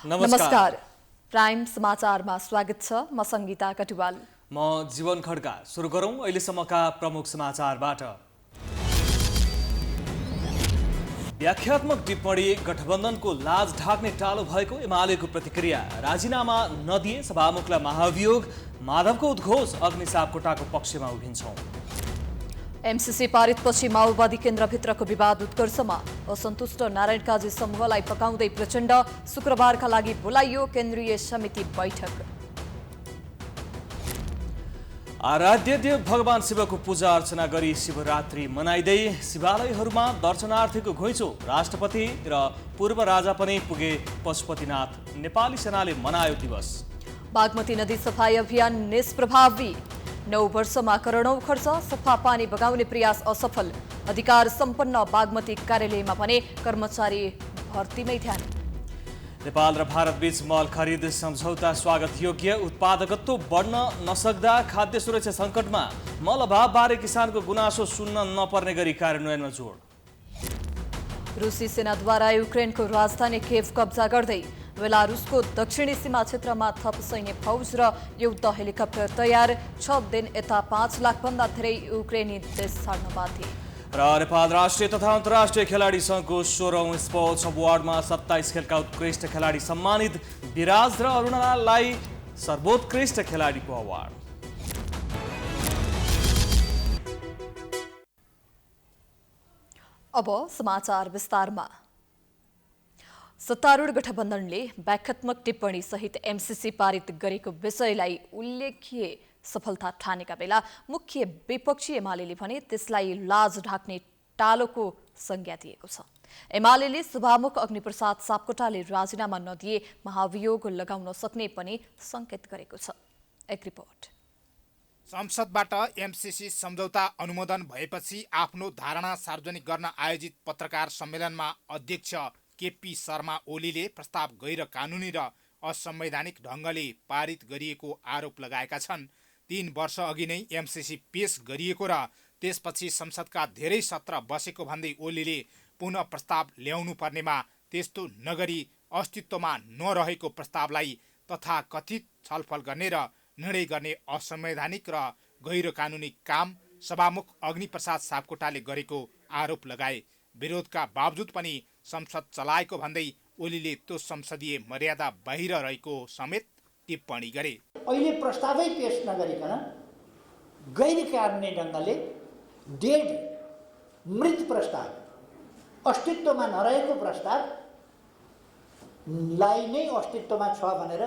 नमस्कार। प्राइम समाचारमा स्वागत छ। म संगीता कटुवाल। म जीवन खड्का। सुरु गरौं अहिलेसम्मका प्रमुख समाचारबाट। व्याख्यात्मक टिप्पणी गठबन्धनको लाज ढाक्ने टालो भएको एमालेको प्रतिक्रिया। राजीनामा नदिए सभामुखलाई महाभियोग। माधवको उद्घोष अग्नि सापकोटाको पक्षमा उभिन्छौं। एमसीसी पारितपछि माओवादी केन्द्रभित्रको विवाद उत्कर्षमा। असन्तुष्ट नारायण काजी समूहलाई पकाउँदै प्रचण्ड। शुक्रबारका लागि बोलाइयो केन्द्रीय समिति बैठक। आराध्य देव भगवान शिवको पूजा अर्चना गरी शिवरात्रि मनाइँदै शिवालयहरूमा दर्शनार्थीको घुइँचो। राष्ट्रपति र पूर्व राजा पनि पुगे पशुपतिनाथ। नेपाली सेनाले मनायो दिवस। बागमती नदी सफाई अभियान निष्प्रभावी। 9 वर्षमा करोडौं खर्च। सफा पानी बगाउने प्रयास असफल। अधिकार सम्पन्न बागमती कार्यालयमा भने कर्मचारी भर्तीमै ध्यान। नेपाल र भारत बीच मल खरिद सम्झौता स्वागत योग्य। उत्पादकत्व बढ्न नसक्दा खाद्य सुरक्षा सङ्कटमा। मल अभावबारे किसानको गुनासो सुन्न नपर्ने गरी कार्यान्वयनमा जोड। रुसी सेनाद्वारा युक्रेनको राजधानी किएभ कब्जा गर्दै। बेलारुसको दक्षिणी सीमा क्षेत्रमा थप सैन्य फौज र युद्ध हेलिकप्टर तयार। 6 दिन यता 5 लाखभन्दा धेरै युक्रेनी देश छाड्न बाध्य। र नेपाल राष्ट्रिय तथा अन्तर्राष्ट्रिय खेलाडी सङ्घको 16औं स्पोर्ट्स अवार्डमा 27 खेलका उत्कृष्ट खेलाडी सम्मानित। विराज र अरुणालाई सर्वोत्कृष्ट खेलाडीको अवार्ड। अब समाचार विस्तारमा। सत्तारूढ गठबन्धनले व्याख्यात्मक टिप्पणी सहित एमसीसी पारित गरेको विषयलाई उल्लेख्य सफलता ठानेका बेला मुख्य विपक्षी एमाले भने त्यसलाई लाज ढाक्ने टालोको संज्ञा दिएको छ। एमाले सभामुख अग्निप्रसाद सापकोटाले राजीनामा नदिए महाभियोग लगाउन सक्ने पनि संकेत गरेको छ। एक रिपोर्ट। संसदबाट एमसीसी सम्झौता अनुमोदन भएपछि आफ्नो धारणा सार्वजनिक गर्न आयोजित पत्रकार सम्मेलनमा अध्यक्ष केपी शर्मा ओलीले प्रस्ताव गैर कानुनी र असंवैधानिक ढङ्गले पारित गरिएको आरोप लगाएका छन्। 3 वर्ष अघि नै एमसीसी पेश गरिएको र त्यसपछि संसदका धेरै सत्र बसेको भन्दै ओलीले पुनः प्रस्ताव ल्याउनु पर्नेमा त्यस्तो नगरी अस्तित्वमा नरहेको प्रस्तावलाई तथाकथित छलफल गर्ने र निर्णय गर्ने असंवैधानिक र गैर कानुनी काम सभामुख अग्निप्रसाद सापकोटाले गरेको आरोप लगाए। विरोधका बावजुद पनि संसद चलाएको भन्दै ओलीले त्यो संसदीय मर्यादा बाहिर रहेको समेत टिप्पणी गरे। अहिले प्रस्तावै पेश नगरिकन गैर कानुनी ढङ्गले डेड मृत प्रस्ताव, अस्तित्वमा नरहेको प्रस्तावलाई नै अस्तित्वमा छ भनेर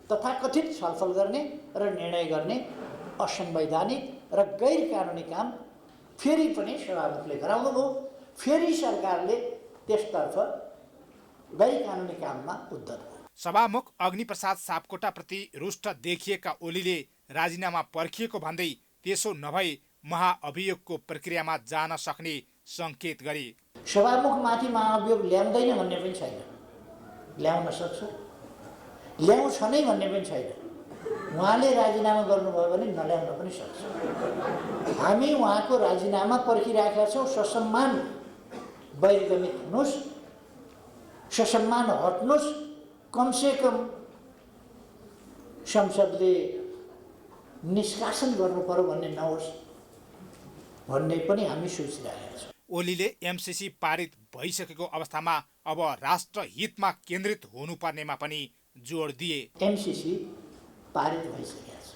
तथाकथित छलफल गर्ने र निर्णय गर्ने असंवैधानिक र गैर कानुनी काम फेरि पनि सभामुखले गराउनुभयो। फेरि सरकारले त्यसतर्फ गैर कानुनी काममा उद्धत भयो। सभामुख अग्निप्रसाद सापकोटाप्रति रुष्ट देखिएका ओलीले राजीनामा पर्खिएको भन्दै त्यसो नभए महाअभियोगको प्रक्रियामा जान सक्ने सङ्केत गरे। सभामुखमाथि महाअभियोग ल्याउँदैन भन्ने पनि छैन, ल्याउन सक्छ, ल्याउँछ नै भन्ने पनि छैन। उहाँले राजीनामा गर्नुभयो भने नल्याउन पनि सक्छ। हामी उहाँको राजीनामा पर्खिरहेका छौँ। ससम्मान बहिर्गमित हुनुहोस्, ससम्मान हट्नुहोस्, कमसेकम संसदले निष्कासन गर्नु पर्यो भन्ने नहोस् भन्ने पनि हामी सोचिरहेका छौँ। ओलीले एमसीसी पारित भइसकेको अवस्थामा अब राष्ट्रहितमा केन्द्रित हुनुपर्नेमा पनि जोड दिए। एमसीसी पारित भइसकेको छ।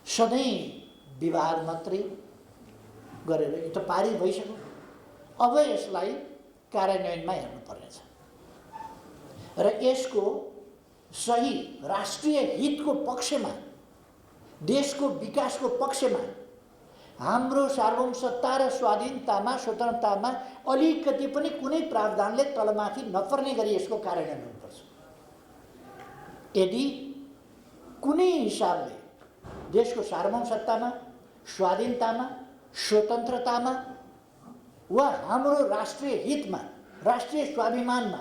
सधैँ विवाद मात्रै गरेर यो त पारित भइसक्यो। अब यसलाई कार्यान्वयनमा हेर्नुपर्नेछ र यसको सही राष्ट्रिय हितको पक्षमा, देशको विकासको पक्षमा, हाम्रो सार्वभौमसत्ता र स्वाधीनतामा, स्वतन्त्रतामा अलिकति पनि कुनै प्रावधानले तलमाथि नपर्ने गरी यसको कार्यान्वयन हुनुपर्छ। यदि कुनै हिसाबले देशको सार्वभौमसत्तामा, स्वाधीनतामा, स्वतन्त्रतामा वा हाम्रो राष्ट्रिय हितमा, राष्ट्रिय स्वाभिमानमा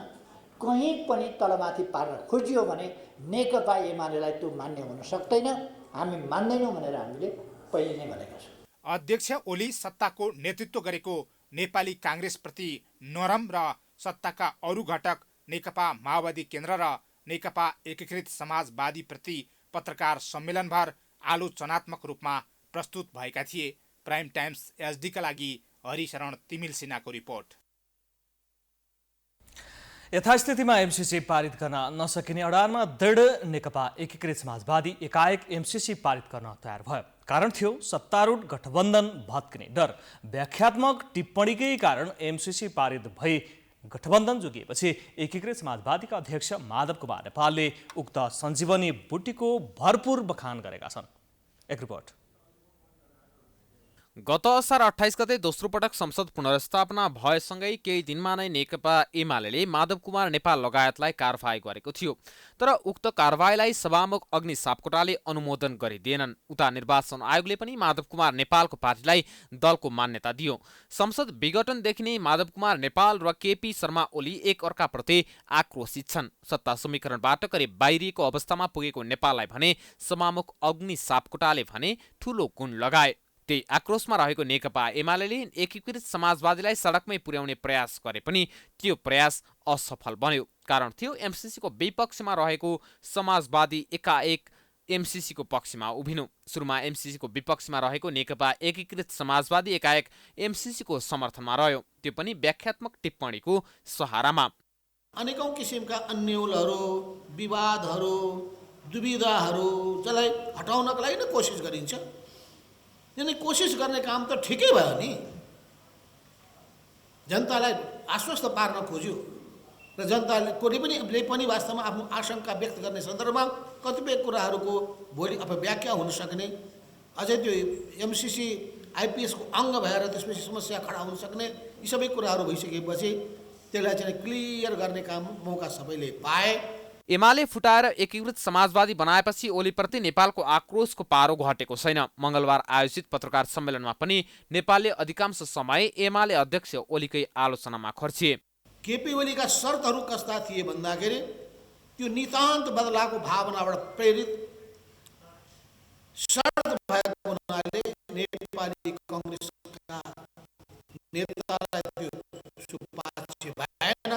कहीँ पनि तलमाथि पार्न खोजियो भने नेकपा एमालेलाई त्यो मान्य हुन सक्दैन। हामी मान्दैनौँ भनेर हामीले पहिले नै भनेका छौँ। अध्यक्ष ओली सत्ताको नेतृत्व गरेको नेपाली काङ्ग्रेसप्रति नरम र सत्ताका अरू घटक नेकपा माओवादी केन्द्र र नेकपा एकीकृत समाजवादी प्रति पत्रकार सम्मेलनभर आलोचनात्मक रूपमा प्रस्तुत भएका थिए। प्राइम टाइम्स एचडीका लागि हरिशरण तिमिल सिन्हाको रिपोर्ट। यथास्थितिमा एमसीसी पारित गर्न नसकिने अडानमा दृढ नेकपा एकीकृत समाजवादी एकाएक एमसीसी पारित गर्न तयार भयो। कारण थियो सत्तारूढ गठबन्धन भत्किने डर। व्याख्यात्मक टिप्पणीकै कारण एमसीसी पारित भई गठबन्धन जोगिएपछि एकीकृत समाजवादीका अध्यक्ष माधव कुमार नेपालले उक्त सञ्जीवनी बुट्टीको भरपूर बखान गरेका छन्। एक रिपोर्ट। गत असार 28 गते दोस्रो पटक संसद पुनर्स्थापना भएसँगै केही दिनमा नै नेकपा एमाले माधव कुमार नेपाल लगायतलाई कारबाही गरेको थियो। तर उक्त कारबाहीलाई सभामुख अग्नि सापकोटाले अनुमोदन गरिदिएनन्। उता निर्वाचन आयोगले पनि माधव कुमार नेपालको पार्टीलाई दलको मान्यता दियो। संसद विघटनदेखि नै माधव कुमार नेपाल र केपी शर्मा ओली एक अर्काप्रति आक्रोशित छन्। सत्ता समीकरणबाट करिब बाहिरिएको अवस्थामा पुगेको नेपाललाई भने सभामुख अग्नि सापकोटाले भने ठूलो गुण लगाए। त्यही आक्रोशमा रहेको नेकपा एमाले एकीकृत समाजवादीलाई सडकमै पुर्याउने प्रयास गरे पनि त्यो प्रयास असफल बन्यो। कारण थियो एमसीसीको विपक्षमा रहेको समाजवादी एकाएक एमसीसीको पक्षमा उभिनु। सुरुमा एमसीसीको विपक्षमा रहेको नेकपा एकीकृत समाजवादी एकाएक एमसीसीको समर्थनमा रह्यो, त्यो पनि व्याख्यात्मक टिप्पणीको सहारामा। अनेकौं किसिमका अन्यलहरू, विवादहरू, दुविधाहरू जसलाई हटाउनका लागि नै कोसिस गरिन्छ। यानी कोसिस गर्ने काम त ठिकै भयो नि, जनतालाई आश्वस्त पार्न खोज्यो र जनताले पनि वास्तवमा आफ्नो आशंका व्यक्त गर्ने सन्दर्भमा कतिपय कुराहरूको भोलि व्याख्या हुन सक्ने, अझै त्यो एमसीसी आइपीएसको अङ्ग भएर त्यसपछि समस्या खडा हुन सक्ने यी सबै कुराहरू भइसकेपछि त्यसलाई चाहिँ क्लियर गर्ने काम मौका सबैले पाए। एमाले फुटाएर एकीकृत समाजवादी बनाएपछि ओलीप्रति नेपालको आक्रोशको पारो घटेको छैन। मङ्गलबार आयोजित पत्रकार सम्मेलनमा पनि नेपालले अधिकांश समय एमाले अध्यक्ष ओलीकै आलोचनामा खर्चिए। केपी ओलीका शर्तहरू कस्ता थिए भन्दाखेरि त्यो नितान्त बदलाको भावनाबाट प्रेरित शर्त भएको हुनाले नेपाली कांग्रेसका नेतालाई त्यो सुपाच्य भएन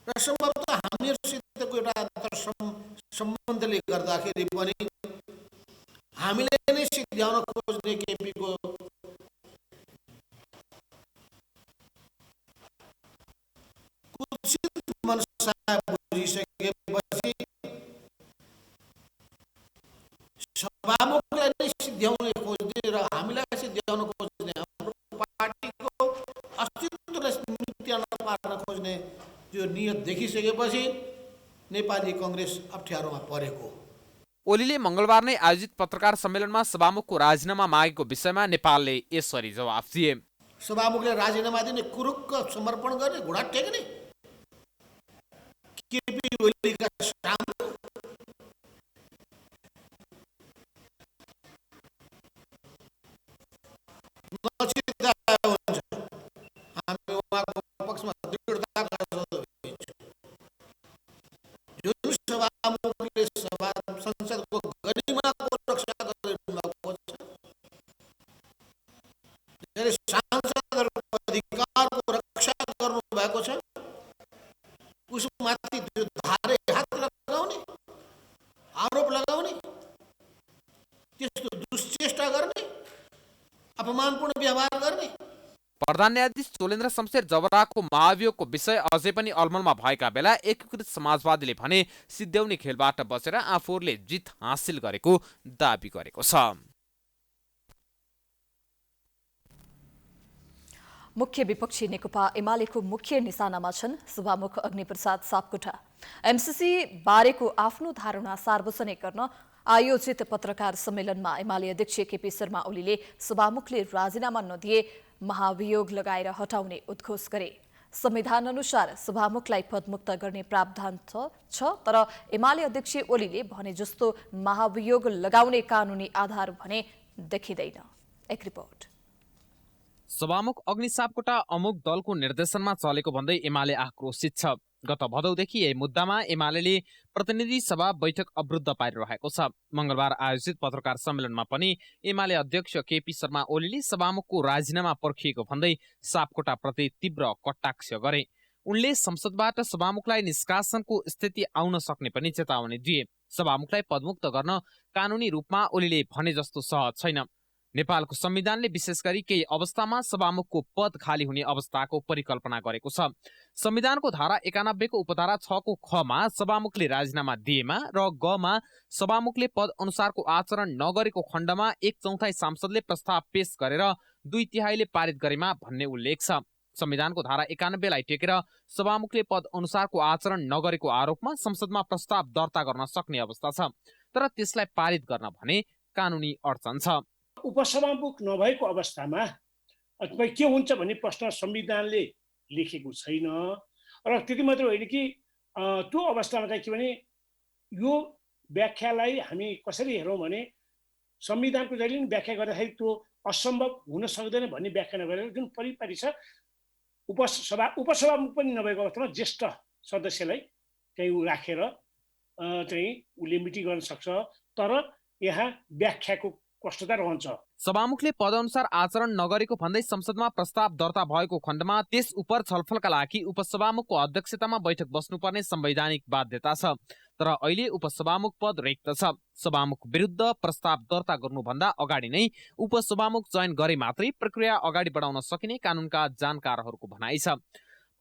र सम्भवतः हामीहरूसितको एउटा अन्तर सम्बन्धले गर्दाखेरि पनि हामीले नै सिद्ध्याउन खोज्ने केपीको कुचित मनसा बुझिसकेपछि सभामुखलाई नै सिद्ध्याउन खोज्ने र हामीलाई सिद्ध्याउन खोज्ने, हाम्रो पार्टीको अस्तित्वलाई नित्यान पार्न खोज्ने त्यो नियत देखिसकेपछि नेपाली कांग्रेस अप्ठ्यारोमा परेको। ओलीले मङ्गलबार नै आयोजित पत्रकार सम्मेलनमा सभामुखको राजीनामा मागेको विषयमा नेपालले यसरी जवाफ दिए। सभामुखले राजीनामा दिने, कुरुक्क समर्पण गर्ने, घुँडा टेक्ने केपी ओलीका सामु नचिताएको हुन्छ। हामी उहाँको पक्षमा दृढताका साथ जुन सभामुखले संसदको गरिमाको रक्षा गरिरहेको छ, सांसदहरूको अधिकारको रक्षा गर्नुभएको छ, उसमाथि धारे हात लगाउने, आरोप लगाउने, त्यस्तो दुश्चेष्टा गर्ने, अपमानपूर्ण व्यवहार गर्ने। प्रधान न्यायाधीश चोलेन्द्र शमशेर जबराको महाभियोगको विषय अझै पनि अलमलमा भएका बेला एकीकृत समाजवादीले भने सिद्ध्याउने खेलबाट बचेर आफूहरूले जित हासिल गरेको दाबी गरेको छ। मुख्य विपक्षी नेकपा एमालेको मुख्य निशानामा छन् सभामुख अग्निप्रसाद सापकोटा। एमसीसी बारेको आफ्नो धारणा सार्वजनिक गर्न आयोजित पत्रकार सम्मेलनमा एमाले अध्यक्ष केपी शर्मा ओलीले सभामुखले राजीनामा नदिए महाभियोग लगाएर हटाउने उद्घोष गरे। संविधान अनुसार सभामुखलाई पदमुक्त गर्ने प्रावधान छ, तर एमाले अध्यक्ष ओलीले भने जस्तो महाभियोग लगाउने कानूनी आधार भने देखिँदैन। एक रिपोर्ट। सभामुख अग्नि सापकोटा अमुक दलको निर्देशनमा चलेको भन्दै एमाले आक्रोशित छ। गत भदौदेखि यही मुद्दामा एमाले प्रतिनिधि सभा बैठक अवरुद्ध पारिरहेको छ। मङ्गलबार आयोजित पत्रकार सम्मेलनमा पनि एमाले अध्यक्ष केपी शर्मा ओलीले सभामुखको राजीनामा पर्खिएको भन्दै सापकोटा प्रति तीव्र कटाक्ष गरे। उनले संसदबाट सभामुखलाई निष्कासनको स्थिति आउन सक्ने पनि चेतावनी दिए। सभामुखलाई पदमुक्त गर्न कानुनी रूपमा ओलीले भने जस्तो सहज छैन। नेपालको संविधानले विशेष गरी केही अवस्थामा सभामुखको पद खाली हुने अवस्थाको परिकल्पना गरेको छ। संविधानको धारा 91 को उपधारा 6 को ख मा सभामुखले राजीनामा दिएमा र ग मा सभामुखले पद अनुसारको आचरण नगरेको खण्डमा 1/4 सांसदले प्रस्ताव पेश गरेर 2/3 पारित गरेमा भन्ने उल्लेख छ। संविधानको धारा 91 लाई टेकेर सभामुखले पद अनुसारको आचरण नगरेको आरोपमा संसदमा प्रस्ताव दर्ता गर्न सक्ने अवस्था छ, तर त्यसलाई पारित गर्न भने कानुनी अडचन छ। उपसभामुख नभएको अवस्थामा के हुन्छ भन्ने प्रश्न संविधानले लेखेको छैन र त्यति मात्र होइन कि त्यो अवस्थामा चाहिँ के भने यो व्याख्यालाई हामी कसरी हेरौँ भने संविधानको जहिले पनि व्याख्या गर्दाखेरि त्यो असम्भव हुन सक्दैन भन्ने व्याख्या नगरेर जुन परिपाटी छ उपसभामुख पनि नभएको अवस्थामा ज्येष्ठ सदस्यलाई चाहिँ राखेर चाहिँ उसले मिटिङ गर्न सक्छ, तर यहाँ व्याख्याको कष्टता रहन्छ। सभामुखले पदअनुसार आचरण नगरेको भन्दै संसदमा प्रस्ताव दर्ता भएको खण्डमा त्यस उप छलफलका लागि उपसभामुखको अध्यक्षतामा बैठक बस्नुपर्ने संवैधानिक बाध्यता छ, तर अहिले उपसभामुख पद रिक्त छ। सभामुख विरुद्ध प्रस्ताव दर्ता गर्नुभन्दा अगाडि नै उपसभामुख चयन गरे मात्रै प्रक्रिया अगाडि बढाउन सकिने कानुनका जानकारहरूको भनाइ छ।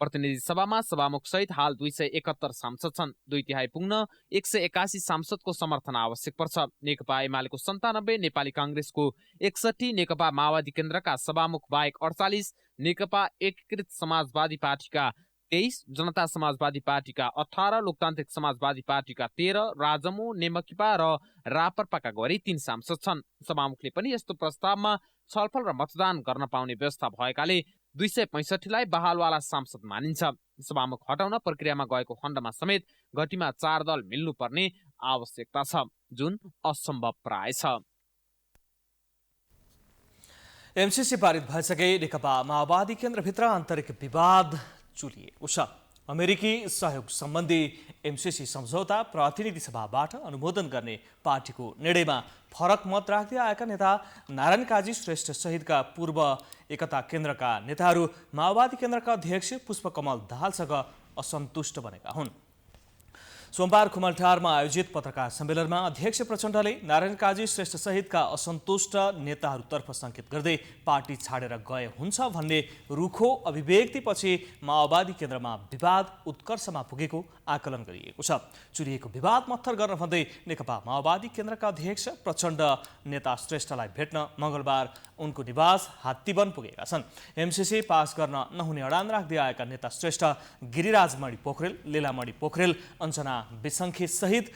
प्रतिनिधि सभामा सभामुख सहित हाल 271 सांसद छन्। 2/3 पुग्न 181 सांसदको समर्थन आवश्यक पर्छ। नेकपा एमालेको 97, नेपाली कांग्रेसको 61, नेकपा माओवादी केन्द्रका सभामुख बाहेक 48, नेकपा एकीकृत समाजवादी पार्टीका 23, जनता समाजवादी पार्टीका 18, लोकतान्त्रिक समाजवादी पार्टीका 13, राजमु, नेमकिपा र रापरपाका गरी 3 सांसद छन्। सभामुखले पनि यस्तो प्रस्तावमा छलफल र मतदान गर्न पाउने व्यवस्था भएकाले 265 लाई बहालवाला सांसद मानिन्छ। सभामुख हटाउन प्रक्रियामा गएको खण्डमा समेत गतिमा 4 दल मिल्नुपर्ने आवश्यकता छ, जुन असम्भव प्राय छ। एमसीसी पारित भइसके नेकपा माओवादी केन्द्रभित्र आन्तरिक विवाद चुलिएको छ। अमेरिकी सहयोग सम्बन्धी एमसीसी सम्झौता प्रतिनिधि सभाबाट अनुमोदन गर्ने पार्टीको निर्णयमा फरक मत राख्दै आएका नेता नारायण काजी श्रेष्ठ सहितका पूर्व एकता केन्द्रका नेताहरू माओवादी केन्द्रका अध्यक्ष पुष्पकमल दाहालसँग असन्तुष्ट बनेका हुन्। सोमबार खुमलटारमा आयोजित पत्रकार सम्मेलनमा अध्यक्ष प्रचण्डले नारायण काजी श्रेष्ठ सहितका असन्तुष्ट नेताहरूतर्फ सङ्केत गर्दै पार्टी छाडेर गए हुन्छ भन्ने रुखो अभिव्यक्तिपछि माओवादी केन्द्रमा विवाद उत्कर्षमा पुगेको आकलन गरिएको छ। चुरिएको विवाद मत्थर गर्न भन्दै नेकपा माओवादी केन्द्रका अध्यक्ष प्रचण्ड नेता श्रेष्ठलाई भेट्न मङ्गलबार उनको निवास हात्तीवन पुगेका छन्। एमसीसी पास गर्न नहुने अडान राख्दै आएका नेता श्रेष्ठ गिरिराजमणि पोखरेल, लीलामणि पोखरेल, अञ्जना विसङ्खे सहित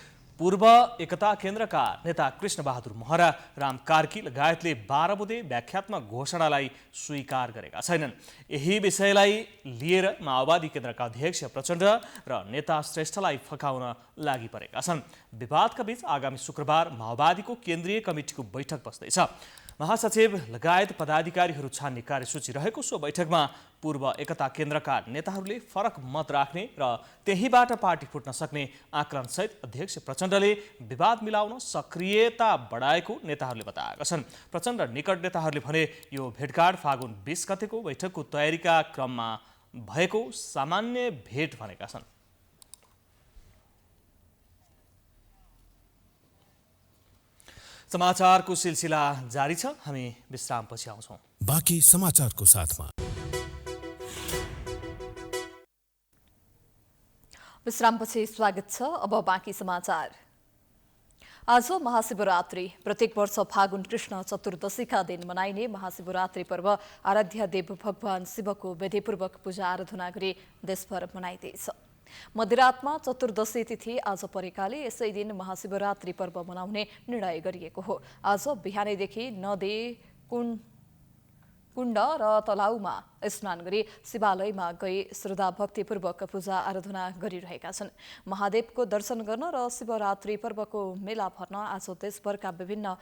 पूर्व एकता केन्द्रका नेता कृष्णबहादुर महरा, राम कार्की लगायतले 12 बुँदे व्याख्यात्मक घोषणालाई स्वीकार गरेका छैनन्। यही विषयलाई लिएर माओवादी केन्द्रका अध्यक्ष प्रचण्ड र नेता श्रेष्ठलाई फकाउन लागि परेका छन्। विवादका बीच आगामी शुक्रबार माओवादीको केन्द्रीय कमिटीको बैठक बस्दैछ। महासचिव लगायत पदाधिकारीहरू छान्ने कार्यसूची रहेको सो बैठकमा पूर्व एकता केन्द्रका नेताहरूले फरक मत राख्ने र त्यहीबाट पार्टी फुट्न सक्ने आकलनसहित अध्यक्ष प्रचण्डले विवाद मिलाउन सक्रियता बढाएको नेताहरूले बताएका छन्। प्रचण्ड निकट नेताहरूले भने यो भेटघाट फागुन 20 गतेको बैठकको तयारीका क्रममा भएको सामान्य भेट भनेका छन्। समाचारको सिलसिला जारी छ, हामी विश्रामपछि आउँछौँ। बाँकी समाचारको साथमा विश्रामपछि स्वागत छ। अब बाँकी समाचार। आज महाशिवरात्रि। प्रत्येक वर्ष फागुन कृष्ण चतुर्दशीका दिन मनाइने महाशिवरात्रि पर्व आराध्य देव भगवान शिवको विधिपूर्वक पूजा आराधना गरी देशभर मनाइँदैछ। मध्यरातमा चतुर्दशी तिथि आज परेकाले यसै दिन महाशिवरात्रि पर्व मनाउने निर्णय गरिएको हो। आज बिहानैदेखि नदी, कुण्ड र तलाउमा स्नान गरी शिवालयमा गई श्रद्धा भक्तिपूर्वक पूजा आराधना गरिरहेका छन्। महादेवको दर्शन गर्न र शिवरात्रि पर्वको मेला भर्न आज देशभरका विभिन्न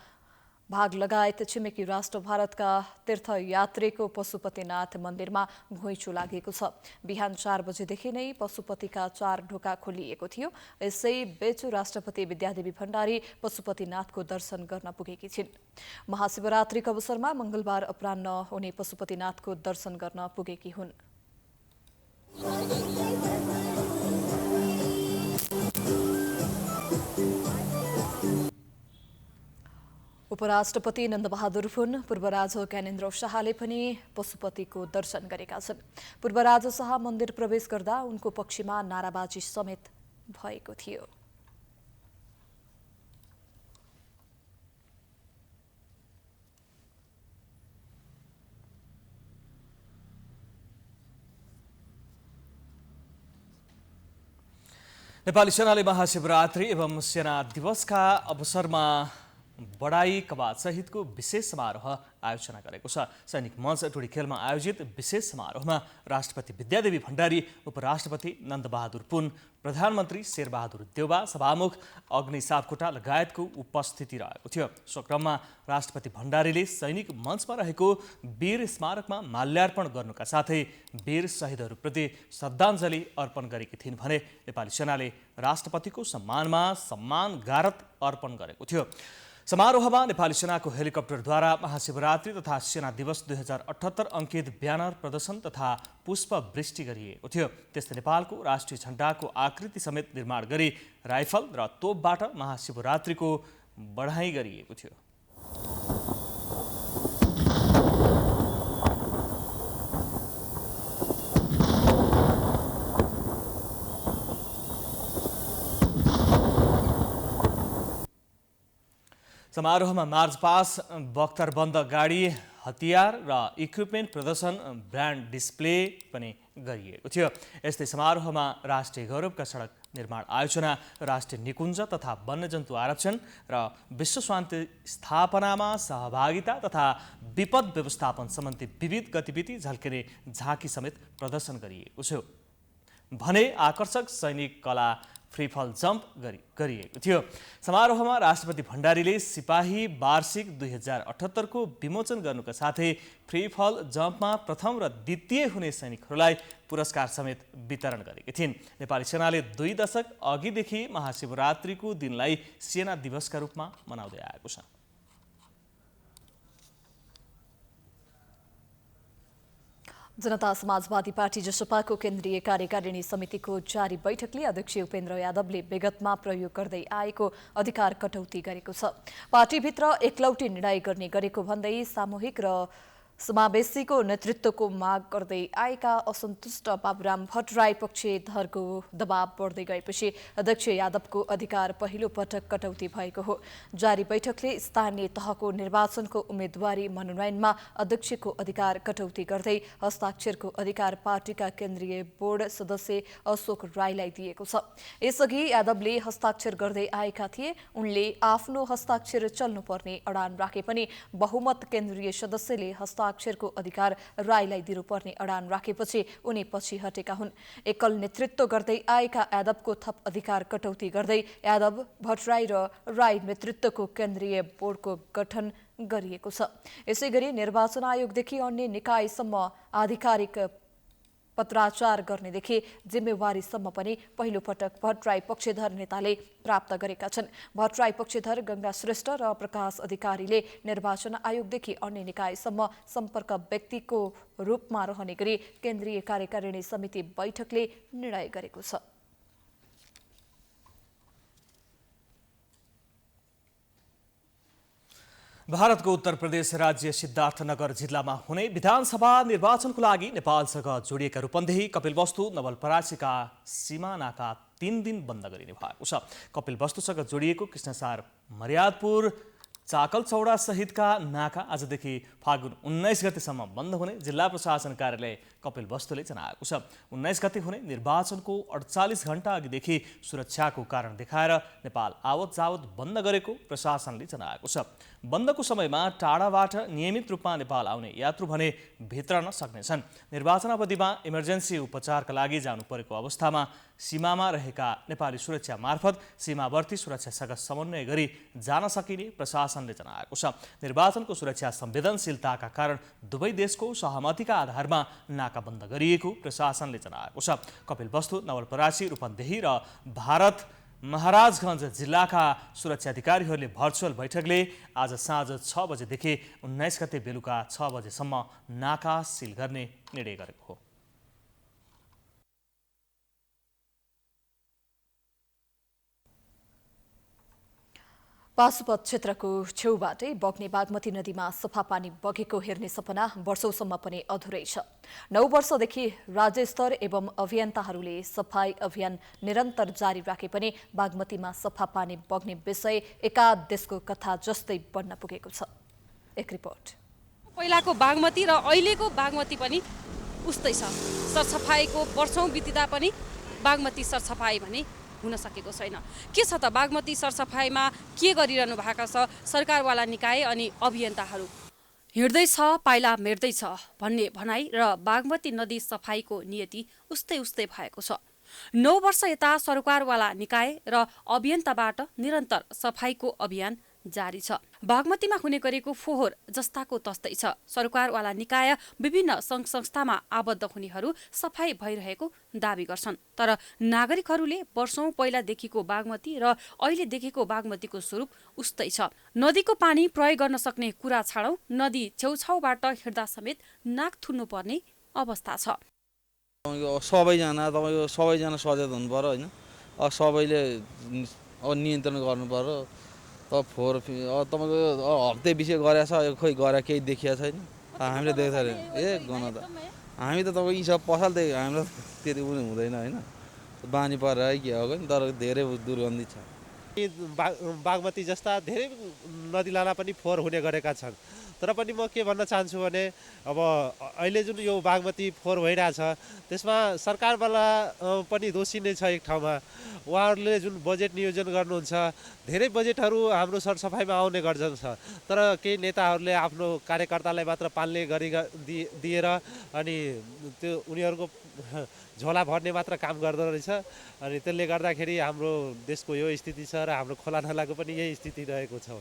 भाग लगायत छिमेकी राष्ट्र भारतका तीर्थयात्रीको पशुपतिनाथ मन्दिरमा घुइँचो लागेको छ। बिहान 4 बजेदेखि नै पशुपतिका 4 ढोका खोलिएको थियो। यसै बीच राष्ट्रपति विद्यादेवी भण्डारी पशुपतिनाथको दर्शन गर्न पुगेकी छिन्। महाशिवरात्रिको अवसरमा मंगलबार अपराह्न उनी पशुपतिनाथको दर्शन गर्न पुगेकी हुन्। उपराष्ट्रपति नन्दबहादुर पुन पूर्व राजा ज्ञानेन्द्र शाहले पनि पशुपतिको दर्शन गरेका छन्। पूर्व राजा शाह मन्दिर प्रवेश गर्दा उनको पक्षमा नाराबाजी समेत भएको थियो। नेपाली सेनाले महाशिवरात्रि एवं सेना दिवसका अवसरमा बडाई कवाद सहितको विशेष समारोह आयोजना गरेको छ। सैनिक मञ्च टोडी खेलमा आयोजित विशेष समारोहमा राष्ट्रपति विद्यादेवी भण्डारी, उपराष्ट्रपति नन्दबहादुर पुन, प्रधानमन्त्री शेरबहादुर देउवा, सभामुख अग्नि सापकोटा लगायतको उपस्थिति रहेको थियो। सो क्रममा राष्ट्रपति भण्डारीले सैनिक मञ्चमा रहेको वीर स्मारकमा माल्यार्पण गर्नुका साथै वीर शहीदहरूप्रति श्रद्धाञ्जली अर्पण गरेकी थिइन् भने नेपाली सेनाले राष्ट्रपतिको सम्मानमा सम्मान गारत अर्पण गरेको थियो। समारोहमा नेपाली सेनाको हेलिकप्टरद्वारा महाशिवरात्रि तथा सेना दिवस 2078 अङ्कित ब्यानर प्रदर्शन तथा पुष्प वृष्टि गरिएको थियो। त्यस्तै नेपालको राष्ट्रिय झण्डाको आकृति समेत निर्माण गरी राइफल र तोपबाट महाशिवरात्रिको बढाइ गरिएको थियो। समारोहमा मार्च पास, बख्तरबन्द गाडी, हतियार र इक्विपमेन्ट प्रदर्शन, ब्रान्ड डिस्प्ले पनि गरिएको थियो। यस्तै समारोहमा राष्ट्रिय गौरवका सडक निर्माण आयोजना, राष्ट्रिय निकुञ्ज तथा वन्यजन्तु आरक्षण र विश्व शान्ति स्थापनामा सहभागिता तथा विपद व्यवस्थापन सम्बन्धी विविध गतिविधि झल्किने झाँकी समेत प्रदर्शन गरिएको थियो भने आकर्षक सैनिक कला फ्रीफल जम्प गरिएको थियो। समारोहमा राष्ट्रपति भण्डारीले सिपाही वार्षिक 2078 को विमोचन गर्नुका साथै फ्रीफल जम्पमा प्रथम र द्वितीय हुने सैनिकहरूलाई पुरस्कार समेत वितरण गरेकी थिइन्। नेपाली सेनाले 2 दशक अघिदेखि महाशिवरात्रिको दिनलाई सेना दिवसका रूपमा मनाउँदै आएको छ। जनता समाजवादी पार्टी जसपाको केन्द्रीय कार्यकारिणी समितिको जारी बैठकले अध्यक्ष उपेन्द्र यादवले विगतमा प्रयोग गर्दै आएको अधिकार कटौती गरेको छ। पार्टीभित्र एकलौटी निर्णय गर्ने गरेको भन्दै सामूहिक र समावेशीको नेतृत्वको माग गर्दै आएका असन्तुष्ट बाबुराम भट्टराई पक्षधरको दबाव बढ्दै गएपछि अध्यक्ष यादवको अधिकार पहिलो पटक कटौती भएको हो। जारी बैठकले स्थानीय तहको निर्वाचनको उम्मेदवारी मनोनयनमा अध्यक्षको अधिकार कटौती गर्दै हस्ताक्षरको अधिकार पार्टीका केन्द्रीय बोर्ड सदस्य अशोक राईलाई दिएको छ। यसअघि यादवले हस्ताक्षर गर्दै आएका थिए। उनले आफ्नो हस्ताक्षर चल्नुपर्ने अडान राखे पनि बहुमत केन्द्रीय सदस्यले हस्ताक्षरको अधिकार राईलाई दिनुपर्ने अडान राखेपछि उनी पछि हटेका हुन्। एकल नेतृत्व गर्दै आएका यादवको थप अधिकार कटौती गर्दै यादव, भट्टराई र राई नेतृत्वको केन्द्रीय बोर्डको गठन गरिएको छ। यसैगरी निर्वाचन आयोगदेखि अन्य निकायसम्म आधिकारिक पत्राचार गर्नेदेखि जिम्मेवारीसम्म पनि पहिलो पटक भट्टराई पक्षधर नेताले प्राप्त गरेका छन्। भट्टराई पक्षधर गंगा श्रेष्ठ र प्रकाश अधिकारीले निर्वाचन आयोगदेखि अन्य निकायसम्म सम्पर्क व्यक्तिको रूपमा रहने गरी केन्द्रीय कार्यकारिणी समिति बैठकले निर्णय गरेको छ। भारतको उत्तर प्रदेश राज्य सिद्धार्थनगर जिल्लामा हुने विधानसभा निर्वाचनको लागि नेपालसँग जोडिएका रूपन्देही, कपिलवस्तु, नवलपरासीका सीमानाका 3 दिन बन्द गरिने भएको छ। कपिलवस्तुसँग जोडिएको कृष्णसार, मर्यादपुर, चाकलचौडा सहितका नाका आजदेखि फागुन 19 गतेसम्म बन्द हुने जिल्ला प्रशासन कार्यालय कपिलवस्तुले जनाएको छ। 19 गते हुने निर्वाचनको 48 घण्टा अघिदेखि सुरक्षाको कारण देखाएर नेपाल आवत जावत बन्द गरेको प्रशासनले जनाएको छ। बन्दको समयमा टाढाबाट नियमित रूपमा नेपाल आउने यात्रु भने भित्रन सक्नेछन्। निर्वाचन अवधिमा इमर्जेन्सी उपचारका लागि जानु परेको अवस्थामा सीमामा रहेका नेपाली सुरक्षा मार्फत सीमावर्ती सुरक्षासँग समन्वय गरी जान सकिने प्रशासनले जनाएको छ। निर्वाचनको सुरक्षा संवेदनशीलताका कारण दुवै देशको सहमतिका आधारमा नाका बन्द गरिएको प्रशासनले जनाएको छ। कपिलवस्तु, नवलपरासी, रूपन्देही र भारत महाराजगञ्ज जिल्लाका सुरक्षा अधिकारीहरूले भर्चुअल बैठकले आज साँझ 6 बजेदेखि 19 गते बेलुका 6 बजेसम्म नाका सिल गर्ने निर्णय गरेको हो। पाशुपत क्षेत्रको छेउबाटै बग्ने बागमती नदीमा सफा पानी बगेको हेर्ने सपना वर्षौसम्म पनि अधुरै छ। 9 वर्षदेखि राज्य स्तर एवं अभियन्ताहरूले सफाई अभियान निरन्तर जारी राखे पनि बागमतीमा सफा पानी बग्ने विषय एकाध देशको कथा जस्तै बन्न पुगेको छ। एक रिपोर्ट। पहिलाको बागमती र अहिलेको बागमती पनि उस्तै छ। सरसफाईको वर्षौं बितिदा पनि बागमती सरसफाई भने हुन सकेको छैन। के छ त बागमती सरसफाईमा के गरिरहनु भएको छ सरकारवाला निकाय अनि अभियन्ताहरू? हिँड्दैछ पाइला मेट्दैछ भन्ने भनाई र बागमती नदी सफाईको नियति उस्तै उस्तै भएको छ। 9 वर्ष यता सरकारवाला निकाय र अभियन्ताबाट निरन्तर सफाईको अभियान जारी छ। बागमतीमा हुने गरेको फोहोर जस्ताको तस्तै छ। सरकारवाला निकाय विभिन्न सङ्घ संस्थामा आबद्ध हुनेहरू सफाई भइरहेको दावी गर्छन्। तर नागरिकहरूले वर्षौं पहिलादेखिको बागमती र अहिले देखेको बागमतीको स्वरूप उस्तै छ। नदीको पानी प्रयोग गर्न सक्ने कुरा छाडौँ, नदी छेउछाउबाट हिँड्दा समेत नाक थुन्नु पर्ने अवस्था छ। सबैजना सचेत हुनु पर्यो होइन। सबैले नियन्त्रण गर्नु पर्यो। फोहोर तपाईँको हप्ते विषय गरेछ खोइ गरे केही देखिया छैन। हामीले देख्छ गन त हामी त तपाईँको यी सब पसल त हामीलाई त्यति पनि हुँदैन होइन। बानी परेर के हो नि, तर धेरै दुर्गन्धित छ। बागमती जस्ता धेरै नदीनाला पनि फोहोर हुने गरेका छन्। तर पनि म के भन्न चाहन्छु भने अब अहिले जुन यो बागमती फोहोर भइरहेछ त्यसमा सरकारवाला पनि दोषी नै छ। एक ठाउँमा उहाँहरूले जुन बजेट नियोजन गर्नुहुन्छ, धेरै बजेटहरू हाम्रो सरसफाइमा आउने गर्छन्। तर केही नेताहरूले आफ्नो कार्यकर्तालाई मात्र पाल्ने गरी दिएर अनि त्यो उनीहरूको झोला भर्ने मात्र काम गर्दो रहेछ। अनि त्यसले गर्दाखेरि हाम्रो देशको यो स्थिति छ र हाम्रो खोला नालाको पनि यही स्थिति रहेको छ।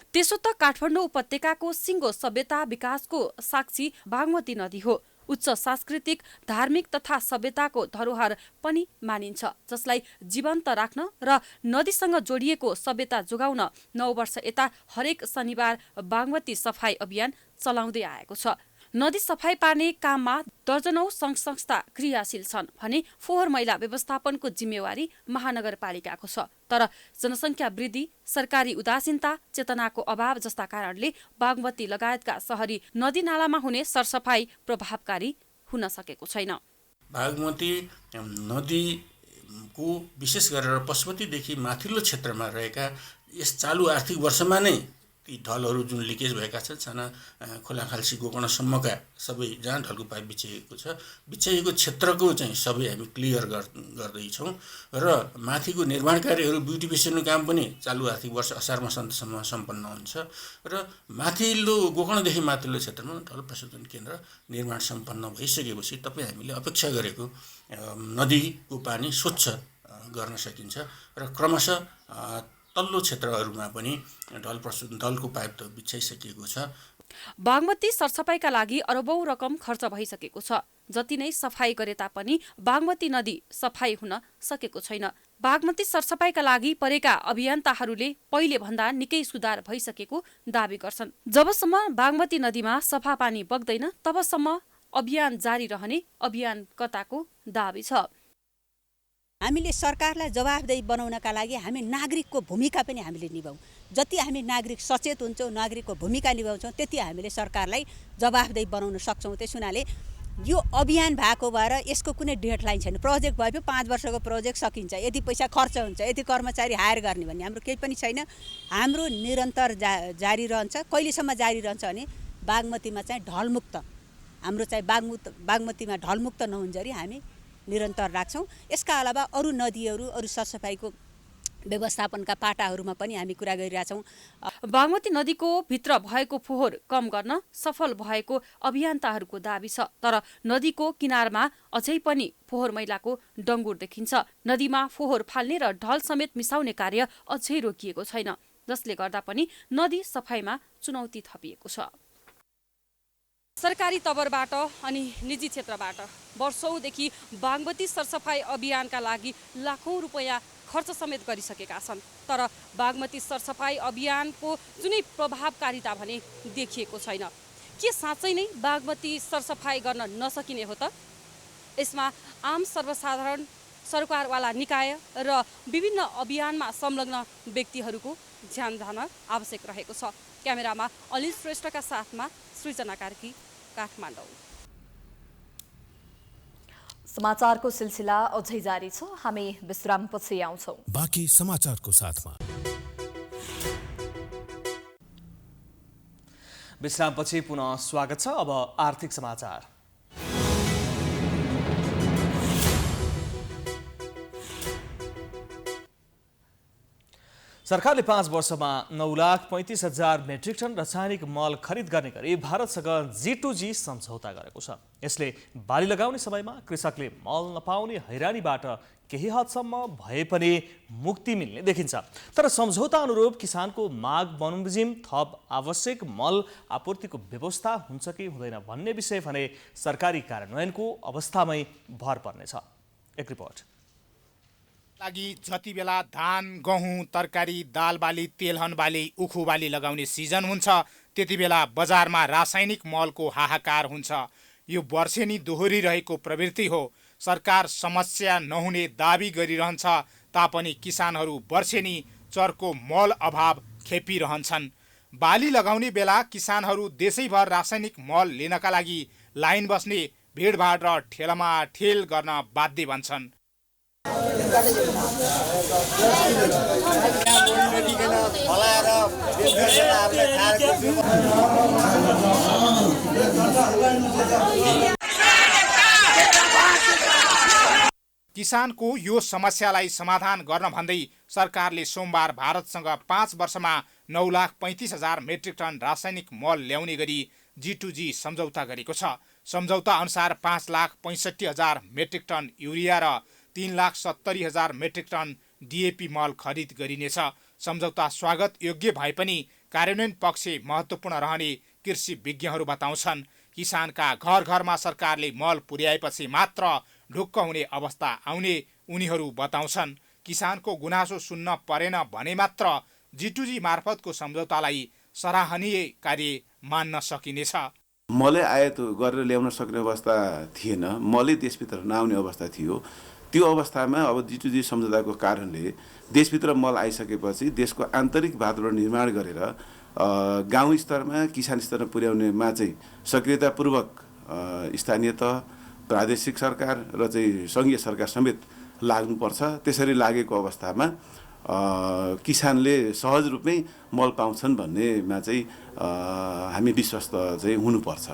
त्यसो त काठमाडौँ उपत्यकाको सिङ्गो सभ्यता विकासको साक्षी बागमती नदी हो। उच्च सांस्कृतिक, धार्मिक तथा सभ्यताको धरोहर पनि मानिन्छ, जसलाई जीवन्त राख्न र नदीसँग जोडिएको सभ्यता जोगाउन 9 वर्ष यता हरेक शनिबार बागमती सफाई अभियान चलाउँदै आएको छ। नदी सफाई पार्ने काममा दर्जनौं सङ्घ संस्था क्रियाशील छन् भने फोहोर मैला व्यवस्थापनको जिम्मेवारी महानगरपालिकाको छ। तर जनसङ्ख्या वृद्धि, सरकारी उदासीनता, चेतनाको अभाव जस्ता कारणले बागमती लगायतका शहरी नदीनालामा हुने सरसफाई प्रभावकारी हुन सकेको छैन। बागमती नदीको विशेष गरेर पशुपतिदेखि माथिल्लो क्षेत्रमा रहेका यस चालु आर्थिक वर्षमा नै ती ढलहरू जुन लिकेज भएका छन्, साना खोलाखाल्सी गोकर्णसम्मका सबै जहाँ ढलको पाइप बिछाइएको छ, बिछाइएको क्षेत्रको चाहिँ सबै हामी क्लियर गर्दैछौँ। र माथिको निर्माण कार्यहरू ब्युटिफिकेसनको काम पनि चालु आर्थिक वर्ष असार मसान्तसम्म सम्पन्न हुन्छ। र माथिल्लो गोकर्णदेखि माथिल्लो क्षेत्रमा ढल प्रशोधन केन्द्र निर्माण सम्पन्न भइसकेपछि तपाईँ हामीले अपेक्षा गरेको नदीको पानी स्वच्छ गर्न सकिन्छ र क्रमशः तल्लो क्षेत्रहरूमा पनि ढलको पाइप त बिछाइसकिएको छ। बागमती सरसफाइका लागि अरबौं रकम खर्च भइसकेको छ। जति नै सफाई गरे तापनि बागमती नदी सफाई हुन सकेको छैन। बागमती सरसफाइका लागि परेका अभियन्ताहरूले पहिले भन्दा निकै सुधार भइसकेको दावी गर्छन्। जबसम्म बागमती नदीमा सफा पानी बग्दैन तबसम्म अभियान जारी रहने अभियानकर्ताको दावी छ। हामीले सरकारलाई जवाफदेही बनाउनका लागि हामी नागरिकको भूमिका पनि हामीले निभाउँ। जति हामी नागरिक सचेत हुन्छौँ, नागरिकको भूमिका निभाउँछौँ, त्यति हामीले सरकारलाई जवाफदेही बनाउन सक्छौँ। त्यस हुनाले यो अभियान भएको भएर यसको कुनै डेडलाइन छैन। प्रोजेक्ट भएपछि 5 वर्षको प्रोजेक्ट सकिन्छ, यति पैसा खर्च हुन्छ, यति कर्मचारी हायर गर्ने भन्ने हाम्रो केही पनि छैन। हाम्रो निरन्तर जारी रहन्छ। कहिलेसम्म जारी रहन्छ भने बागमतीमा चाहिँ ढलमुक्त, हाम्रो चाहिँ बागमतीमा ढलमुक्त नहुन्जरी हामी निरन्तर राख्छौँ। यसका अलावा अरू नदीहरू, अरू सरसफाइको व्यवस्थापनका पाटाहरूमा पनि हामी कुरा गरिरहेछौँ। बागमती नदीको भित्र भएको फोहोर कम गर्न सफल भएको अभियन्ताहरूको दावी छ। तर नदीको किनारमा अझै पनि फोहोर मैलाको डङ्गुर देखिन्छ। नदीमा फोहोर फाल्ने र ढल समेत मिसाउने कार्य अझै रोकिएको छैन, जसले गर्दा पनि नदी सफाइमा चुनौती थपिएको छ। सरकारी तवरबाट अनि निजी क्षेत्रबाट वर्षौंदेखि बागमती सरसफाई अभियानका लागि लाखौं रुपैयाँ खर्च समेत गरिसकेका छन्। तर बागमती सरसफाई अभियानको जुनै प्रभावकारिता भने देखिएको छैन। के साँच्चै नै बागमती सरसफाई गर्न नसकिने हो त? यसमा आम सर्वसाधारण सरकारवाला निकाय र विभिन्न अभियानमा संलग्न व्यक्तिहरूको ध्यान जान आवश्यक रहेको छ। क्यामेरामा अनिल श्रेष्ठका साथमा सृजना कार्की, काठमाडौँ। समाचारको सिलसिला अझै जारी छ, हामी विश्रामपछि आउँछौँ। बाँकी समाचारको साथमा विश्रामपछि पुनः स्वागत छ। अब आर्थिक समाचार। सरकारले 5 वर्षमा 9,35,000 मेट्रिक टन रासायनिक मल खरिद गर्ने गरी भारतसँग G2G सम्झौता गरेको छ। यसले बाली लगाउने समयमा कृषकले मल नपाउने हैरानीबाट केही हदसम्म भए पनि मुक्ति मिल्ने देखिन्छ। तर सम्झौता अनुरूप किसानको माग बमोजिम थप आवश्यक मल आपूर्तिको व्यवस्था हुन्छ कि हुँदैन भन्ने विषय भने सरकारी कार्यान्वयनको अवस्थामै भर पर्नेछ। एक रिपोर्ट। लागि जति बेला धान, गहुँ, तरकारी, दाल बाली, तेलहन बाली, उखु बाली लगाउने सिजन हुन्छ त्यति बेला बजारमा रासायनिक मलको हाहाकार हुन्छ। यो वर्षेनी दोहोरिरहेको प्रवृत्ति हो। सरकार समस्या नहुने दाबी गरिरहन्छ तापनि किसानहरू वर्षेनी चरको मल अभाव खेपिरहन्छन्। बाली लगाउने बेला किसानहरू देशैभर रासायनिक मल लिनका लागि लाइन बस्ने, भिडभाड र ठेलामा ठेल गर्न बाध्य बन्छन्। किसानको यो समस्यालाई समाधान गर्न भन्दै सरकारले सोमबार भारतसँग 5 वर्षमा 9,35,000 मेट्रिक टन रासायनिक मल ल्याउने गरी G2G सम्झौता गरेको छ। सम्झौता अनुसार 5,65,000 मेट्रिक टन युरिया र 3,70,000 मेट्रिक टन DAP मल खरिद गरिनेछ। सम्झौता स्वागत योग्य भए पनि कार्यान्वयन पक्ष महत्त्वपूर्ण रहने कृषि विज्ञहरू बताउँछन्। किसानका घर घरमा सरकारले मल पुर्याएपछि मात्र ढुक्क हुने अवस्था आउने उनीहरू बताउँछन्। किसानको गुनासो सुन्न परेन भने मात्र G2G मार्फतको सम्झौतालाई सराहनीय कार्य मान्न सकिनेछ। मलै आयात गरेर ल्याउन सक्ने अवस्था थिएन, मलै देशभित्र नआउने अवस्था थियो। त्यो अवस्थामा अब G2G सम्झौताको कारणले देशभित्र मल आइसकेपछि देशको आन्तरिक वातावरण निर्माण गरेर गाउँ स्तरमा, किसान स्तरमा पुर्याउनेमा चाहिँ सक्रियतापूर्वक स्थानीय तह, प्रादेशिक सरकार र चाहिँ सङ्घीय सरकार समेत लाग्नुपर्छ। त्यसरी लागेको अवस्थामा किसानले सहज रूपमै मल पाउँछन् भन्नेमा चाहिँ हामी विश्वस्त चाहिँ हुनुपर्छ।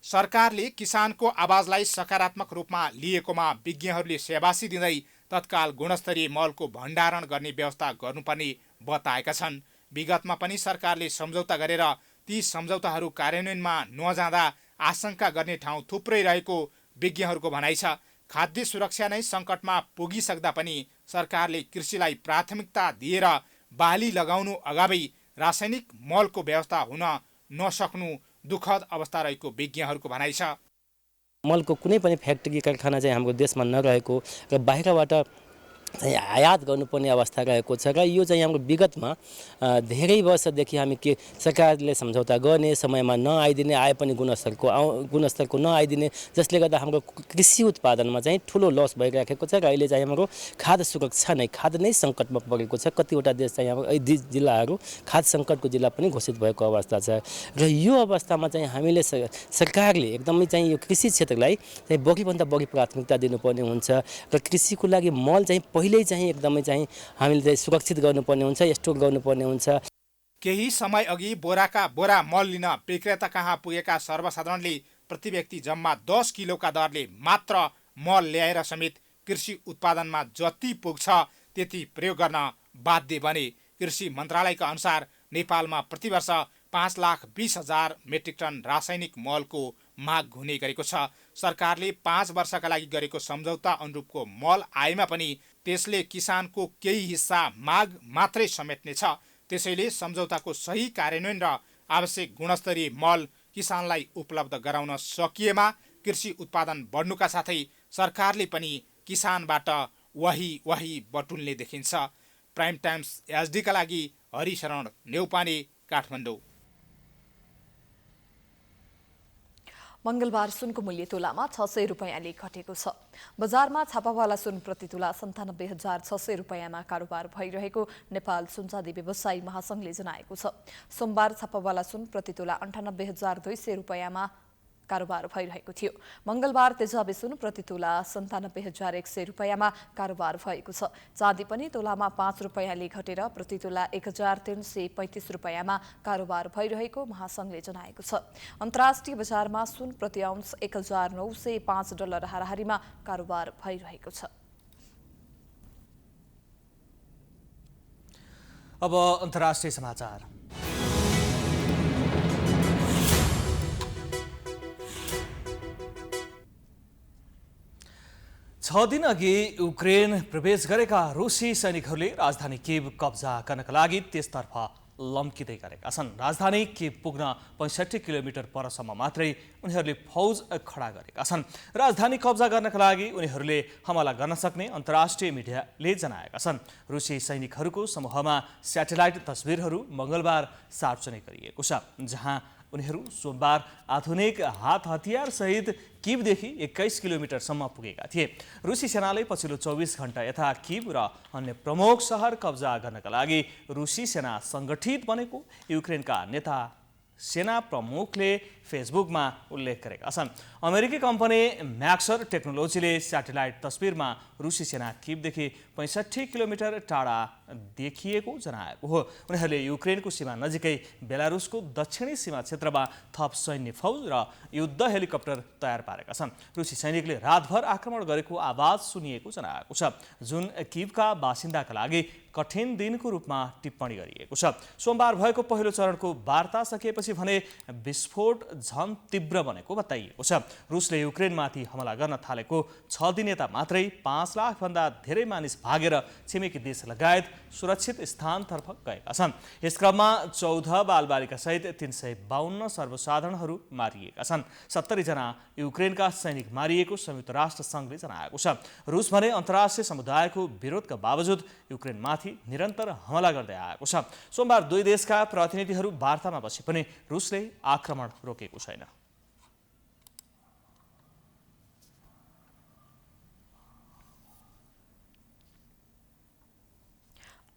सरकारले किसानको आवाजलाई सकारात्मक रूपमा लिएकोमा विज्ञहरूले सेवासी दिँदै तत्काल गुणस्तरीय मलको भण्डारण गर्ने व्यवस्था गर्नुपर्ने बताएका छन्। विगतमा पनि सरकारले सम्झौता गरेर ती सम्झौताहरू कार्यान्वयनमा नजाँदा आशंका गर्ने ठाउँ थुप्रै रहेको विज्ञहरूको भनाइ छ। खाद्य सुरक्षा नै सङ्कटमा पुगिसक्दा पनि सरकारले कृषिलाई प्राथमिकता दिएर बाली लगाउनु अगावै रासायनिक मलको व्यवस्था हुन नसक्नु दुःखद अवस्था रहेको विज्ञहरूको भनाइ छ। मलको कुनै पनि फ्याक्ट्री कारखाना चाहिँ हाम्रो देशमा नरहेको र बाहिरबाट चाहिँ आयात गर्नुपर्ने अवस्था रहेको छ र यो चाहिँ हाम्रो विगतमा धेरै वर्षदेखि हामी के सरकारले सम्झौता गर्ने समयमा नआइदिने, आए पनि गुणस्तरको नआइदिने, जसले गर्दा हाम्रो कृषि उत्पादनमा चाहिँ ठुलो लस भइराखेको छ र अहिले चाहिँ हाम्रो खाद्य सुरक्षा नै खाद्य नै सङ्कटमा परेको छ। कतिवटा देश चाहिँ हाम्रो जिल्लाहरू खाद्य सङ्कटको जिल्ला पनि घोषित भएको अवस्था छ र यो अवस्थामा चाहिँ हामीले सरकारले एकदमै चाहिँ यो कृषि क्षेत्रलाई चाहिँ बढीभन्दा बढी प्राथमिकता दिनुपर्ने हुन्छ र कृषिको लागि मल चाहिँ पहिल्यै चाहिँ एकदमै चाहिँ हामीले चाहिँ सुरक्षित गर्नुपर्ने हुन्छ, स्टोर गर्नुपर्ने हुन्छ। केही समय अघि बोराका बोरा मल लिन विक्रेता कहाँ पुगेका सर्वसाधारणले प्रति व्यक्ति जम्मा 10 किलोका दरले मात्र मल ल्याएर समेत कृषि उत्पादनमा जति पुग्छ त्यति प्रयोग गर्न बाध्य बने। कृषि मन्त्रालयका अनुसार नेपालमा प्रतिवर्ष 5,20,000 मेट्रिक टन रासायनिक मलको माग हुने गरेको छ। सरकारले 5 वर्षका लागि गरेको सम्झौता अनुरूपको मल आएमा पनि त्यसले किसानको केही हिस्सा माग मात्रै समेट्नेछ। त्यसैले सम्झौताको सही कार्यान्वयन र आवश्यक गुणस्तरीय मल किसानलाई उपलब्ध गराउन सकिएमा कृषि उत्पादन बढ्नुका साथै सरकारले पनि किसानबाट वही बटुल्ने देखिन्छ। प्राइम टाइम्स एचडीका लागि हरिशरण नेउपाने, काठमाडौँ। मंगलबार सुनको मूल्य तोलामा 600 रुपैयाँले घटेको छ। बजारमा छापावाला सुन प्रति तोला 97,600 रुपैयाँमा कारोबार भइरहेको नेपाल सुनचाँदी व्यवसायी महासंघले जनाएको छ। सोमबार छापावाला सुन प्रति तोला 98,200 रुपैयाँमा कारोबार भइरहेको थियो। मंगलबार तेजाबी सुन प्रति तोला 97,100 रुपैयाँमा कारोबार भएको छ। चाँदी पनि तोलामा 5 रुपैयाँले घटेर प्रति तोला 1,335 रुपैयाँमा कारोबार भइरहेको महासंघले जनाएको छ। अन्तर्राष्ट्रिय बजारमा सुन प्रति आउन्स 1,905 डलर हाराहारीमा कारोबार भइरहेको छ। अब अन्तर्राष्ट्रिय समाचार। छ दिन अघि युक्रेन प्रवेश गरेका रुसी सैनिकहरूले राजधानी किव कब्जा गर्नका लागि त्यसतर्फ लम्किँदै गरेका छन्। राजधानी किव पुग्न 65 किलोमिटर परसम्म मात्रै उनीहरूले फौज खडा गरेका छन्। राजधानी कब्जा गर्नका लागि उनीहरूले हमला गर्न सक्ने अन्तर्राष्ट्रिय मिडियाले जनाएका छन्। रुसी सैनिकहरूको समूहमा स्याटेलाइट तस्बिरहरू मंगलबार सार्वजनिक गरिएको छ, जहाँ उनीहरू सोमबार आधुनिक हात हतियार सहित किवदेखि 21 किलोमिटरसम्म पुगेका थिए। रुसी सेनाले पछिल्लो 24 घण्टा यता किव र अन्य प्रमुख सहर कब्जा गर्नका लागि रुसी सेना सङ्गठित बनेको युक्रेनका नेता सेना प्रमुखले फेसबुकमा उल्लेख गरेका छन्। अमेरिकी कम्पनी म्याक्सर टेक्नोलोजीले स्याटेलाइट तस्बिरमा रुसी सेना किवदेखि 65 किलोमिटर टाढा देखिएको जनाएको हो। उनीहरूले युक्रेनको सीमा नजिकै बेलारुसको दक्षिणी सीमा क्षेत्रमा थप सैन्य फौज र युद्ध हेलिकप्टर तयार पारेका छन्। रुसी सैनिकले रातभर आक्रमण गरेको आवाज सुनिएको जनाएको छ, जुन किवका बासिन्दाका लागि कठिन दिनको रूपमा टिप्पणी गरिएको छ। सोमबार भएको पहिलो चरणको वार्ता सकिएपछि भने विस्फोट झन तीव्र बनेको बताइएको छ। रुसले युक्रेनमाथि हमला गर्न थालेको 6 दिन यता मात्रै 5 लाखभन्दा धेरै मानिस भागेर छिमेकी देश लगायत सुरक्षित स्थानतर्फ गएका छन्। यस क्रममा 14 बालबालिका सहित 352 सर्वसाधारणहरू मारिएका छन्। 70 जना युक्रेनका सैनिक मारिएको संयुक्त राष्ट्र सङ्घले जनाएको छ। रुस भने अन्तर्राष्ट्रिय समुदायको विरोधका बावजुद युक्रेनमाथि निरन्तर हमला गर्दै आएको छ। सोमबार दुई देशका प्रतिनिधिहरू वार्तामा बसे पनि रुसले आक्रमण रोकेको छैन।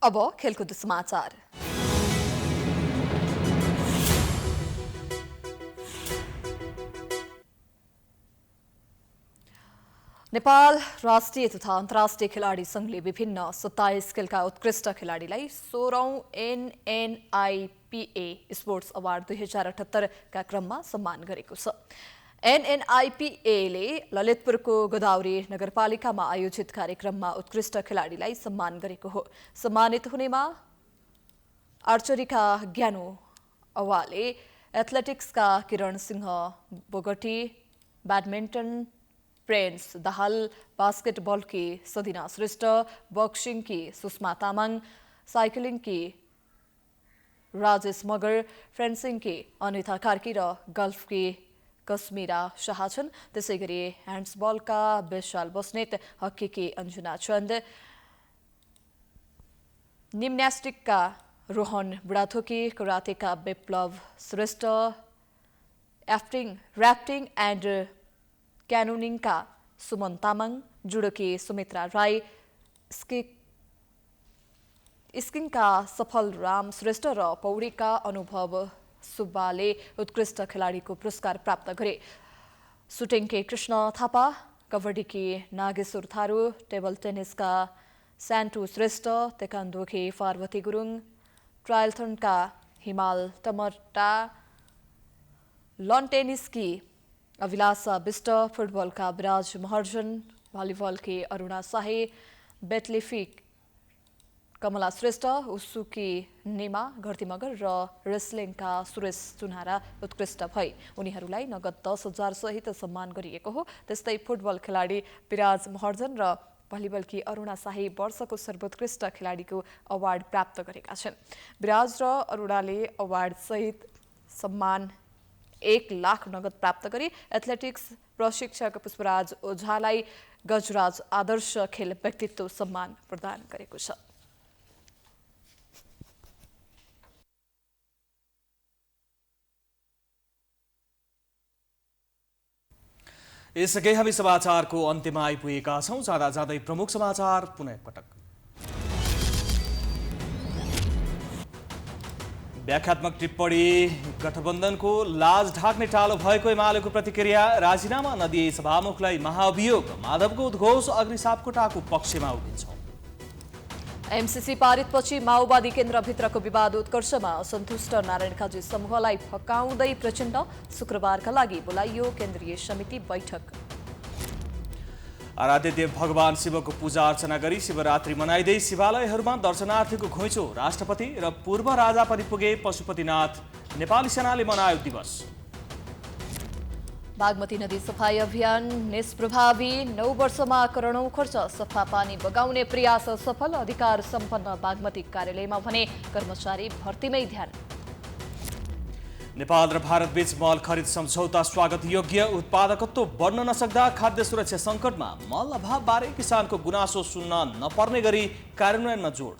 अब खेलकुद समाचार। नेपाल राष्ट्रिय तथा अन्तर्राष्ट्रिय खेलाडी संघले विभिन्न 27 खेलका उत्कृष्ट खेलाडीलाई 16औं NNIPA स्पोर्ट्स अवार्ड 2078 का क्रममा सम्मान गरेको छ। NNIPA-ले ललितपुरको गोदावरी नगरपालिकामा आयोजित कार्यक्रममा उत्कृष्ट खेलाडीलाई सम्मान गरेको हो। सम्मानित हुनेमा आर्चरीका ज्ञानु अवाले, एथलेटिक्सका किरण सिंह बोगटी, ब्याडमिन्टन प्रिन्स दाहाल, बास्केटबलकी सदिना श्रेष्ठ, बक्सिङकी सुषमा तामाङ, साइक्लिङकी राजेश मगर, फेन्सिङकी अनिता कार्की र गल्फकी कश्मीरा शाह छन्। त्यसै गरी ह्यान्ड्सबलका विशाल बस्नेत, हकीकी अन्जुना चन्द, जिम्न्यास्टिकका रोहन बुढाथोकी, करातेका विप्लव श्रेष्ठ, ऱ्याफ्टिङ एन्ड क्यानोनिङका सुमन तामाङ, जुडोकी सुमित्रा राई, स्किङका सफल राम श्रेष्ठ र पौडीका अनुभव सुब्बाले उत्कृष्ट खेलाडीको पुरस्कार प्राप्त गरे। सुटिङकी कृष्ण थापा, कबड्डीकी नागेश्वर थारू, टेबल टेनिसका स्यान्टु श्रेष्ठ, तेकान्दोकी पार्वती गुरुङ, ट्रायलथनका हिमाल टमटा, लन टेनिसकी अभिलाषा विष्ट, फुटबलका विराज महर्जन, भलिबलकी अरुणा शाही, बेटलिफिक कमला श्रेष्ठ, उसुकी नेमा घरती मगर र रेस्लिङका सुरेश चुनारा उत्कृष्ट भए। उनीहरूलाई नगद 10,000 सहित सम्मान गरिएको हो। त्यस्तै फुटबल खेलाडी विराज महर्जन र भलिबलकी अरुणा शाही वर्षको सर्वोत्कृष्ट खेलाडीको अवार्ड प्राप्त गरेका छन्। विराज र अरुणाले अवार्ड सहित सम्मान 1 लाख नगद प्राप्त गरे। एथलेटिक्स प्रशिक्षक पुष्पराज ओझालाई गजराज आदर्श खेल व्यक्तित्व सम्मान प्रदान गरेको छ। यसअघि हामी समाचारको अन्त्यमा आइपुगेका छौँ। जाँदा जाँदै प्रमुख समाचार पुनः एकपटक। व्याख्यात्मक टिप्पणी गठबन्धनको लाज ढाक्ने टालो भएको एमालेको प्रतिक्रिया। राजीनामा नदिए सभामुखलाई महाअभियोग। माधवको उद्घोष अग्नि सापकोटाको पक्षमा उभिन्छौँ। एमसीसी पारितपछि माओवादी केन्द्रभित्रको विवाद उत्कर्षमा। असन्तुष्ट नारायण काजी समूहलाई फकाउँदै प्रचण्ड। शुक्रबारका लागि बोलाइयो केन्द्रीय समिति बैठक। आराध्य देव भगवान शिवको पूजा अर्चना गरी शिवरात्रि मनाइँदै शिवालयहरूमा दर्शनार्थीको घुइँचो। राष्ट्रपति र पूर्व राजा पनि पुगे पशुपतिनाथ। नेपाली सेनाले मनायो दिवस। बागमती नदी सफाई अभियान निष्प्रभावी। 9 वर्षमा करोडौं खर्च। सफा पानी बगाउने प्रयास सफल। अधिकार सम्पन्न बागमती कार्यालयमा भने कर्मचारी भर्तीमै ध्यान। नेपाल र भारतबीच मल खरिद सम्झौता स्वागत योग्य। उत्पादकत्व बढ्न नसक्दा खाद्य सुरक्षा सङ्कटमा। मल अभावबारे किसानको गुनासो सुन्न नपर्ने गरी कार्यान्वयनमा जोड।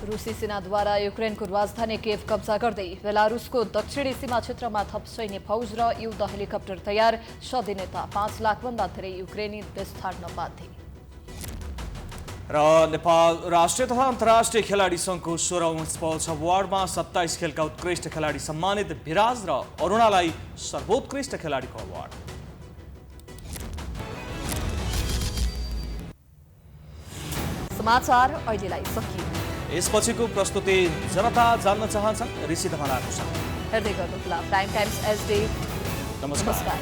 रुसी सेनाद्वारा युक्रेनको राजधानी किएभ कब्जा गर्दै बेलारुसको दक्षिणी सीमा क्षेत्रमा थप सैन्य फौज र युद्ध हेलिकप्टर तयार। सदिनेता 5 लाखभन्दा धेरै युक्रेनी देश छाड्न बाध्य। र नेपाल राष्ट्रिय तथा अन्तर्राष्ट्रिय खेलाडी सङ्घको 16औं स्पोर्ट्स अवार्डमा 27 खेलका उत्कृष्ट खेलाडी सम्मानित। विराज र अरुणालाई सर्वोत्कृष्ट खेलाडीको अवार्ड। समाचार अहिलेलाई सकियो। यसपछिको प्रस्तुति जनता जान्न चाहन्छन् ऋषि धमलाको साथ। हेर्दै गर्नुहोला प्राइम टाइम्स एचडी। नमस्कार।